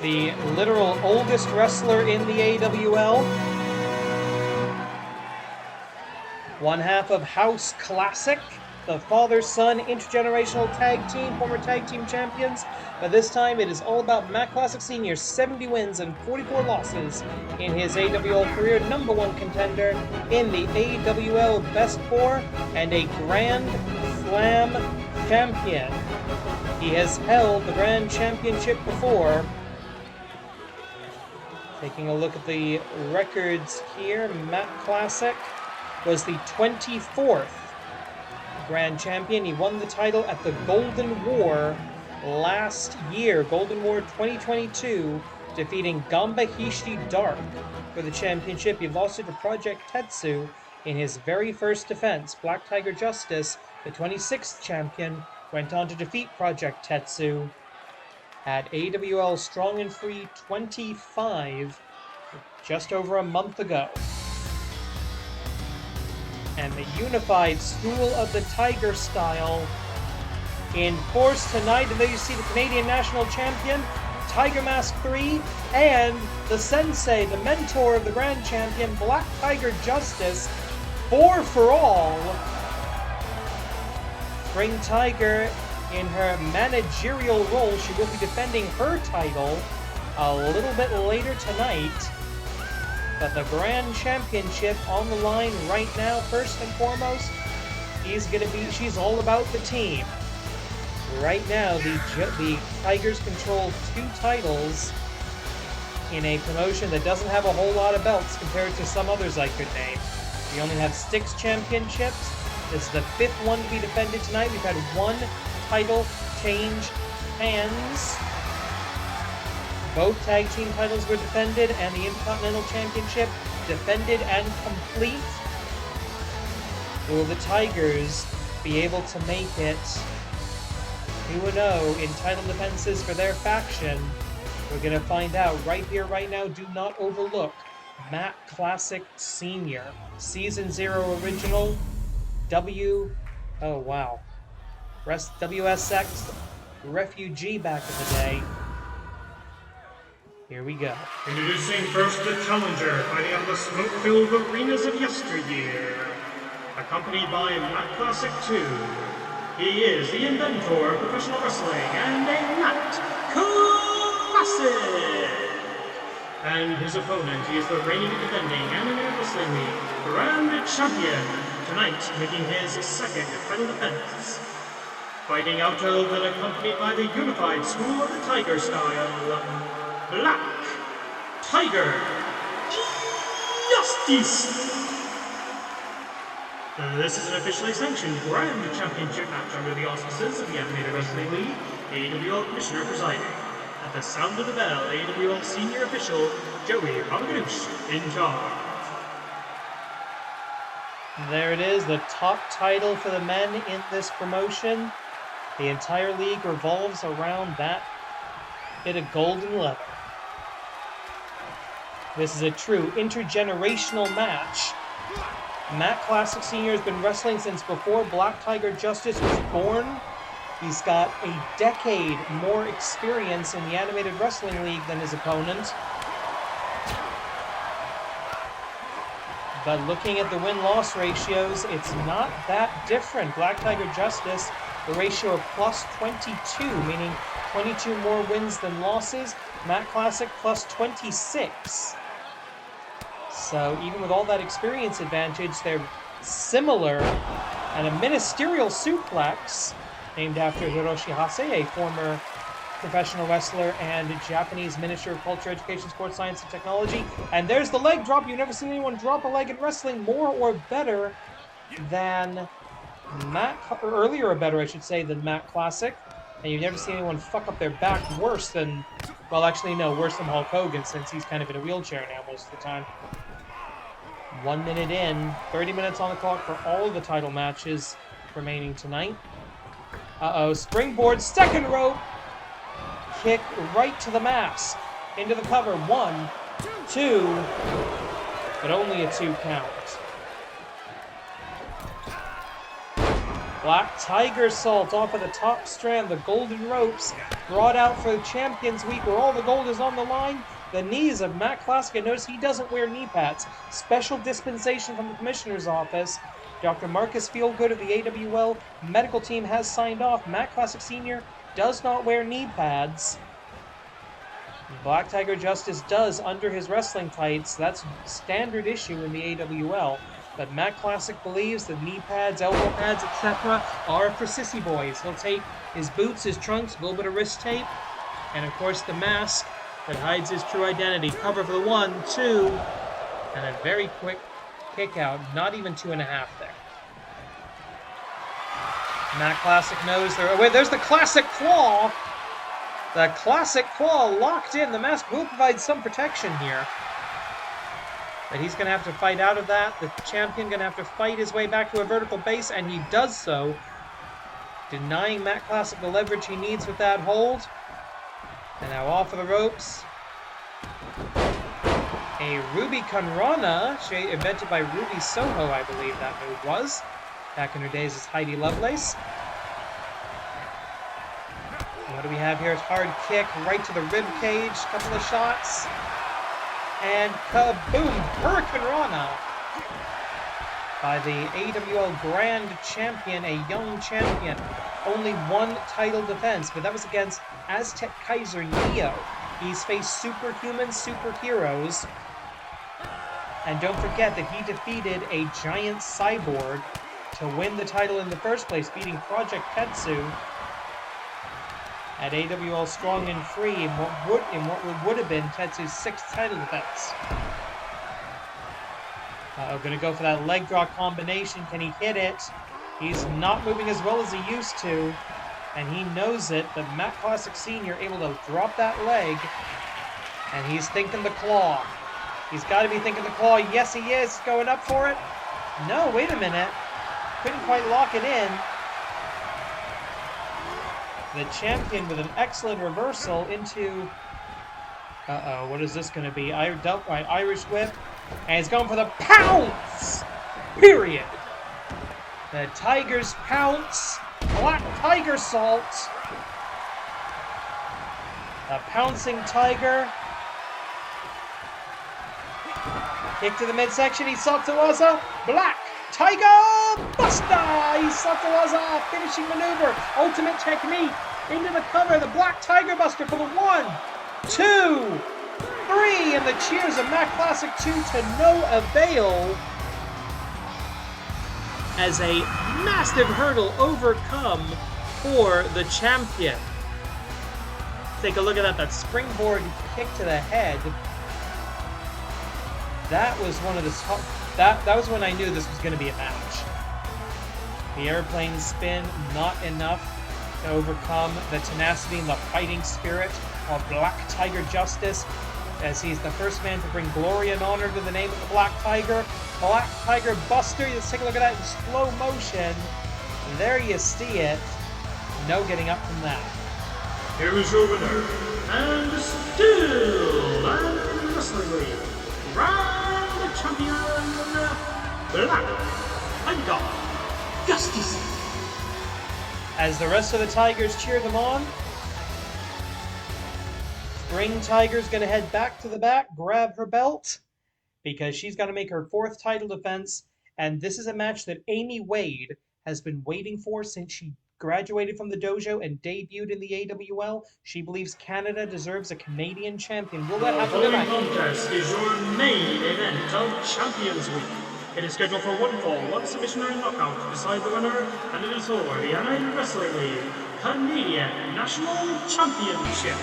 [SPEAKER 2] The literal oldest wrestler in the AWL. One half of House Classic, the father-son intergenerational tag team, former tag team champions. But this time it is all about Matt Classic Sr.'s 70 wins and 44 losses in his AWL career, #1 contender in the AWL Best Four, and a Grand Slam champion. He has held the Grand Championship before. Taking a look at the records here, Matt Classic was the 24th Grand Champion. He won the title at the Golden War last year, Golden War 2022, defeating Ganba Dark for the championship. He lost it to Project Tetsu in his very first defense. Black Tiger Justice, the 26th champion, went on to defeat Project Tetsu at AWL Strong and Free 25 just over a month ago. And the unified School of the Tiger style in force tonight. And there you see the Canadian National Champion, Tiger Mask 3, and the Sensei, the mentor of the Grand Champion, Black Tiger Justice, 4 for all. Spring Tiger, in her managerial role, she will be defending her title a little bit later tonight. But the Grand Championship on the line right now, first and foremost, she's all about the team. Right now, the Tigers control 2 titles in a promotion that doesn't have a whole lot of belts compared to some others I could name. We only have 6 championships. This is the 5th one to be defended tonight. We've had 1 title change hands. Both tag team titles were defended, and the Intercontinental Championship defended and complete. Will the Tigers be able to make it 2-0 in title defenses for their faction? We're going to find out right here, right now. Do not overlook Matt Classic Sr. Season 0 original. WSX refugee back in the day. Here we go.
[SPEAKER 1] Introducing first the challenger, fighting on the smoke-filled arenas of yesteryear. Accompanied by Matt Classic 2. He is the inventor of professional wrestling and a Matt Classic. And his opponent, he is the reigning and defending Animated Wrestling League Grand Champion. Tonight, making his 2nd title defense. Fighting out of and accompanied by the unified School of the Tiger style, Black Tiger Justice. This is an officially sanctioned Grand Championship match under the auspices of the Animated Wrestling League, AWL Commissioner presiding. At the sound of the bell, AWL Senior Official Joey in charge.
[SPEAKER 2] There it is, the top title for the men in this promotion. The entire league revolves around that bit of golden leather. This is a true intergenerational match. Matt Classic Sr. has been wrestling since before Black Tiger Justice was born. He's got a decade more experience in the Animated Wrestling League than his opponent. But looking at the win-loss ratios, it's not that different. Black Tiger Justice, the ratio of plus 22, meaning 22 more wins than losses. Matt Classic plus 26. So even with all that experience advantage, they're similar. And a ministerial suplex, named after Hiroshi Hase, a former professional wrestler and Japanese Minister of Culture, Education, Sports Science, and Technology. And there's the leg drop. You've never seen anyone drop a leg in wrestling more or better than earlier or better, I should say, than Matt Classic. And you've never seen anyone fuck up their back worse than, well, actually, no, worse than Hulk Hogan, since he's kind of in a wheelchair now most of the time. 1 minute in, 30 minutes on the clock for all of the title matches remaining tonight. Uh-oh, springboard, second rope, kick right to the mask, into the cover, 1, 2, but only a 2 count. Black Tiger Salt off of the top strand, the golden ropes brought out for Champions Week where all the gold is on the line. The knees of Matt Classic, and notice he doesn't wear knee pads. Special dispensation from the Commissioner's Office. Dr. Marcus Feelgood of the AWL medical team has signed off. Matt Classic Sr. does not wear knee pads. Black Tiger Justice does under his wrestling tights. That's standard issue in the AWL. But Matt Classic believes that knee pads, elbow pads, etc. are for sissy boys. He'll take his boots, his trunks, a little bit of wrist tape, and of course the mask that hides his true identity. Cover for the 1, 2, and a very quick kick out. Not even 2.5 there. Matt Classic knows there. Oh, wait, there's the Classic Claw. The Classic Claw locked in. The mask will provide some protection here. But he's going to have to fight out of that. The champion going to have to fight his way back to a vertical base, and he does so. Denying Matt Classic the leverage he needs with that hold. And now off of the ropes. A Ruby Kanrana, invented by Ruby Soho, I believe that move was. Back in her days as Heidi Lovelace. And what do we have here? It's hard kick right to the rib cage. Couple of shots. And kaboom! Hurricane Rana by the AWL Grand Champion, a young champion. Only 1 title defense, but that was against Aztec Kaiser Neo. He's faced superhuman superheroes. And don't forget that he defeated a giant cyborg to win the title in the first place, beating Project Tetsu at AWL Strong and Free in what would have been Tetsu's 6th title defense. Going to go for that leg draw combination. Can he hit it? He's not moving as well as he used to, and he knows it, but Matt Classic Sr. able to drop that leg, and he's thinking the claw. He's got to be thinking the claw. Yes, he is. Going up for it. No, wait a minute. Couldn't quite lock it in. The champion with an excellent reversal into... Uh-oh, what is this going to be? Irish whip. And he's going for the pounce! Period. The Tiger's pounce. Black Tiger Salt. The pouncing Tiger. Kick to the midsection. He Satawaza. Black Tiger Buster! He Satawaza. Finishing maneuver. Ultimate technique. Into the cover. The Black Tiger Buster for the 1, 2, 3. And the cheers of Matt Classic 2 to no avail. As a massive hurdle overcome for the champion. Take a look at that springboard kick to the head. That was one of the top, that was when I knew this was going to be a match. The airplane spin, not enough to overcome the tenacity and the fighting spirit of Black Tiger Justice, as he's the first man to bring glory and honor to the name of the Black Tiger. Black Tiger Buster, let's take a look at that in slow motion. There you see it. No getting up from that.
[SPEAKER 1] Here is your winner, and still and wrestling league, Grand Champion, Black Tiger Justice.
[SPEAKER 2] As the rest of the Tigers cheer them on, Spring Tiger's going to head back to the back, grab her belt, because she's got to make her 4th title defense, and this is a match that Amy Wade has been waiting for since she graduated from the dojo and debuted in the AWL. She believes Canada deserves a Canadian champion. Will that happen
[SPEAKER 1] The
[SPEAKER 2] tonight?
[SPEAKER 1] following contest is your main event of Champions Week. It is scheduled for 1 fall, 1 submission or knockout to decide the winner, and it is for the United Wrestling League Canadian National Championship.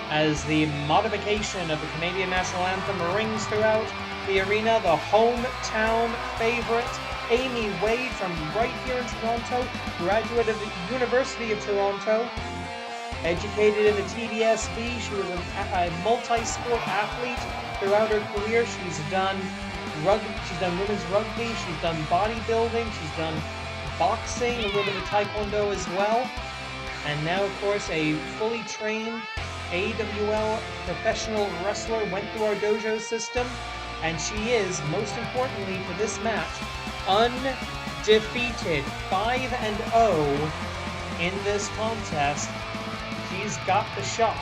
[SPEAKER 2] As the modification of the Canadian National Anthem rings throughout the arena, the hometown favorite, Amy Wade from right here in Toronto, graduate of the University of Toronto, Educated in the TDSB, she was a multi-sport athlete throughout her career. She's done women's rugby, she's done bodybuilding, she's done boxing, a little bit of taekwondo as well. And now, of course, a fully trained AWL professional wrestler went through our dojo system. And she is, most importantly for this match, undefeated, 5-0 in this contest. She's got the shot.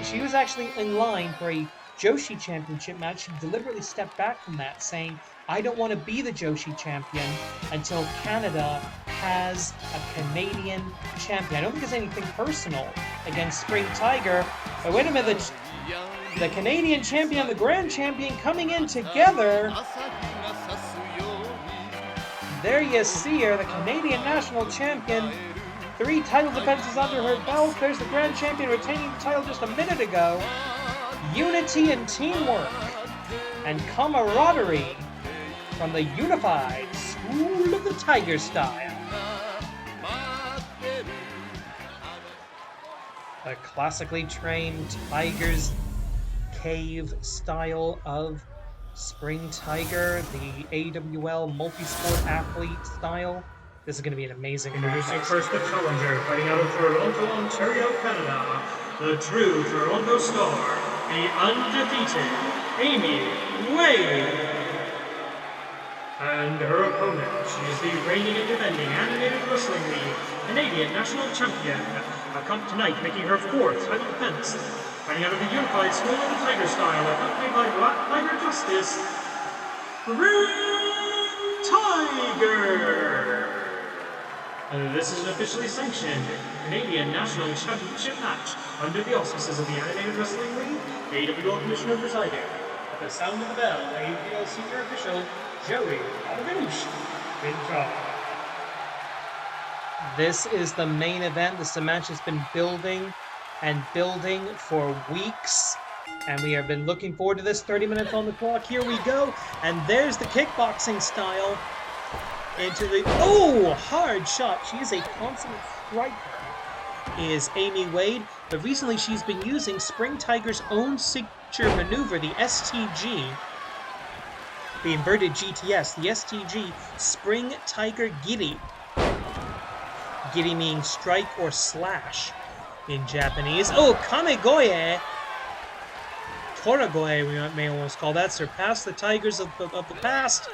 [SPEAKER 2] She was actually in line for a Joshi championship match. She deliberately stepped back from that, saying, I don't want to be the Joshi champion until Canada has a Canadian champion. I don't think there's anything personal against Spring Tiger. But wait a minute, the Canadian champion and the Grand Champion coming in together. There you see her, the Canadian National Champion. 3 title defenses under her belt. There's the Grand Champion retaining the title just a minute ago. Unity and teamwork and camaraderie from the unified School of the Tiger style. A classically trained Tiger's Cave style of Spring Tiger, the AWL multi-sport athlete style. This is going to be an amazing match.
[SPEAKER 1] Introducing first the challenger, fighting out of Toronto, Ontario, Canada, the true Toronto star, the undefeated Amy Wade. And her opponent, she is the reigning and defending Animated Wrestling League Canadian National Champion, tonight making her 4th title defense, fighting out of the unified School of the Tiger style, accompanied by Black Tiger Justice, Spring Tiger. And this is an officially sanctioned Canadian National Championship match under the auspices of the Animated Wrestling League, AWL Commissioner presiding. At the sound of the bell, AWL Senior Official Joey in charge.
[SPEAKER 2] This is the main event. This match has been building and building for weeks. And we have been looking forward to this. 30 minutes on the clock. Here we go. And there's the kickboxing style. Into the... Oh! Hard shot. She is a consummate striker. Is Amy Wade. But recently she's been using Spring Tiger's own signature maneuver, the STG. The inverted GTS. The STG, Spring Tiger Giri. Giri meaning strike or slash in Japanese. Oh, Kamegoye! Toragoye, we may almost call that. Surpass the Tigers of the past.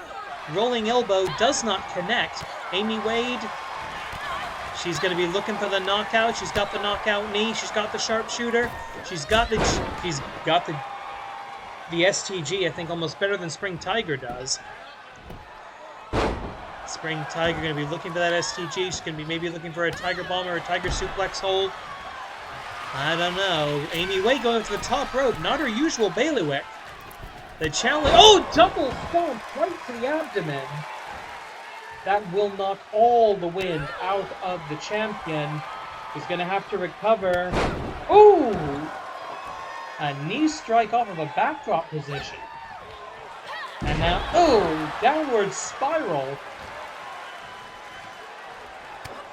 [SPEAKER 2] Rolling elbow does not connect. Amy Wade, she's going to be looking for the knockout. She's got the knockout knee. She's got the sharpshooter. She's got the STG, I think, almost better than Spring Tiger does. Spring Tiger going to be looking for that STG. She's going to be maybe looking for a Tiger Bomb or a Tiger Suplex hold. I don't know. Amy Wade going to the top rope. Not her usual bailiwick. The challenge... Oh! Double stomp right to the abdomen. That will knock all the wind out of the champion. He's going to have to recover. Ooh! A knee strike off of a backdrop position. And now... Oh! Downward spiral.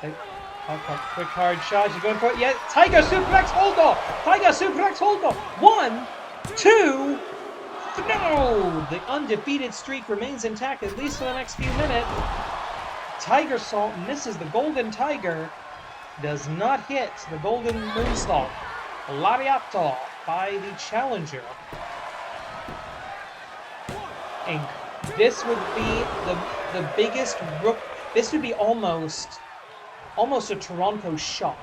[SPEAKER 2] Quick hard shot. She's going for it. Yeah, Tiger Suplex hold off. Tiger Suplex hold off. 1, 2. No! The undefeated streak remains intact at least for the next few minutes. Tiger Salt misses the Golden Tiger. Does not hit the Golden Moonsault. Lariato by the challenger. And this would be the biggest rook. This would be almost a Toronto shock.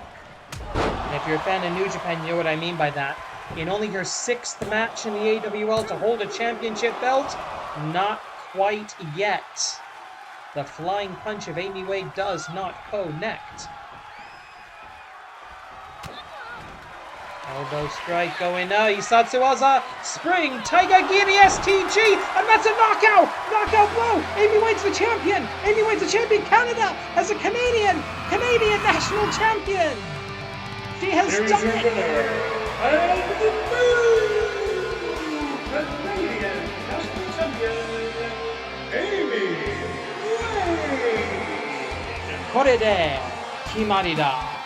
[SPEAKER 2] And if you're a fan of New Japan, you know what I mean by that. In only her 6th match in the AWL to hold a championship belt, not quite yet. The flying punch of Amy Wade does not connect. Elbow strike going now. Isatsuwaza, Spring Tiger Giri STG, and that's a knockout! Knockout blow! Amy Wade's the champion! Amy Wade's the champion! Canada has a Canadian national champion! She has done it!
[SPEAKER 1] And the new Canadian National Champion, Amy Wade!
[SPEAKER 2] これで決まりだ。